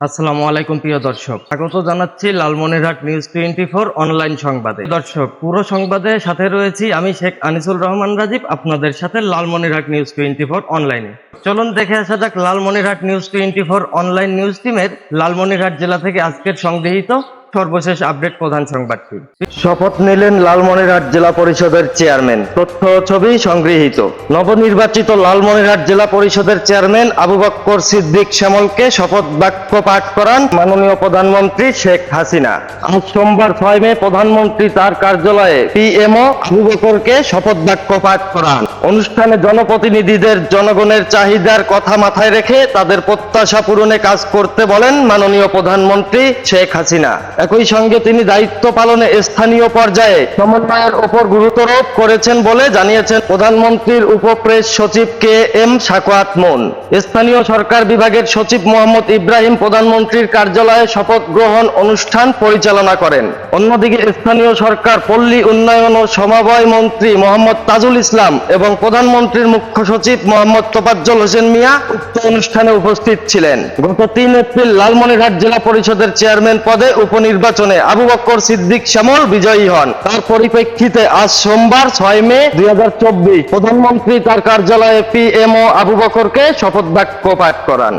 আসসালামু আলাইকুম প্রিয় দর্শক, স্বাগত জানাচ্ছি লালমনিরহাট নিউজ 24 অনলাইন সংবাদে। দর্শক, পুরো সংবাদে সাথে রয়েছি আমি শেখ আনিসুল রহমান রাজীব, আপনাদের সাথে লালমনিরহাট নিউজ 24 অনলাইনে। চলুন দেখে আসা যাক লালমনিরহাট নিউজ 24 অনলাইন নিউজ টিমের লালমনিরহাট জেলা থেকে আজকের সংগৃহীত সর্বশেষ আপডেট প্রধান সংবাদটি। শপথ নিলেন লালমনিরহাট জেলা পরিষদের চেয়ারম্যান। তথ্য ও ছবি সংগৃহীত। নবনির্বাচিত লালমনিরহাট জেলা পরিষদের চেয়ারম্যান আবু বক্কর সিদ্দিক শ্যামলকে শপথ বাক্য পাঠ করান মাননীয় প্রধানমন্ত্রী শেখ হাসিনা। আজ সোমবার 6 মে প্রধানমন্ত্রী তার কার্যালয়ে পিএমও আবু বক্করকে শপথ বাক্য পাঠ করান। অনুষ্ঠানে জনপ্রতিনিধিদের জনগণের চাহিদার কথা মাথায় রেখে তাদের প্রত্যাশা পূরণে কাজ করতে বলেন মাননীয় প্রধানমন্ত্রী শেখ হাসিনা। একই সঙ্গে তিনি দায়িত্ব পালনে স্থানীয় পর্যায়ে সমন্বয়ের ওপর গুরুত্বারোপ করেছেন বলে জানিয়েছেন প্রধানমন্ত্রীর উপপ্রেস সচিব কে এম সাখাওয়াত মন। স্থানীয় সরকার বিভাগের সচিব মোহাম্মদ ইব্রাহিম প্রধানমন্ত্রীর কার্যালয়ে শপথ গ্রহণ অনুষ্ঠান পরিচালনা করেন। অন্যদিকে স্থানীয় সরকার, পল্লী উন্নয়ন ও সমবায় মন্ত্রী মোহাম্মদ তাজুল ইসলাম এবং প্রধানমন্ত্রীর মুখ্য সচিব মোহাম্মদ তোফাজ্জল হোসেন মিয়া উক্ত অনুষ্ঠানে উপস্থিত ছিলেন। গত 3 এপ্রিল লালমনিরহাট জেলা পরিষদের চেয়ারম্যান পদে উপনির্বাচনে আবু বক্কর সিদ্দিক শ্যামল বিজয়ী হন। তার পরিপ্রেক্ষিতে আজ সোমবার 6 মে 2024 প্রধানমন্ত্রী তার কার্যালয়ে পিএমও আবু বক্করকে শপথ বাক্য পাঠ করান।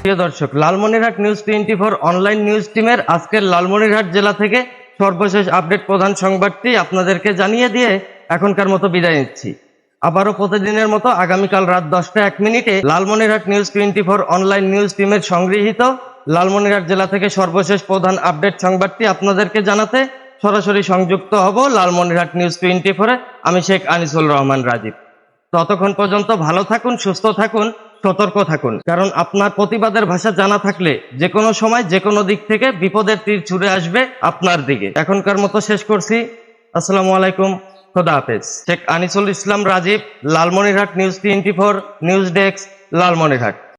প্রিয় দর্শক, লালমনিরহাট নিউজ 24 অনলাইন নিউজ টিমের আজকের লালমনিরহাট জেলা থেকে সর্বশেষ আপডেট প্রধান সংবাদটি আপনাদেরকে জানিয়ে দিয়ে এখনকার মতো বিদায় নিচ্ছি। আবারও প্রতিদিনের মতো আগামীকাল রাত 10টা 1 মিনিটে লালমনিরহাট নিউজ 24 অনলাইন নিউজ টিমের সংগৃহীত লালমনিরহাট জেলা থেকে সর্বশেষ প্রধান আপডেট সংবাদটি আপনাদেরকে জানাতে সরাসরি সংযুক্ত হব লালমনিরহাট নিউজ 24-এ। আমি শেখ আনিসুল রহমান রাজীব। ততক্ষণ পর্যন্ত ভালো থাকুন, সুস্থ থাকুন, সতর্ক থাকুন, কারণ আপনার প্রতিবাদের ভাষা জানা থাকলে যে কোনো সময় যে কোনো দিক থেকে বিপদের তীর ছুড়ে আসবে আপনার দিকে। এখনকার মতো শেষ করছি। আসসালামু আলাইকুম, খোদা হাফেজ। Sheikh Anisul Islam Rajib, Lalmonirhat news 24 news desk, Lalmonirhat.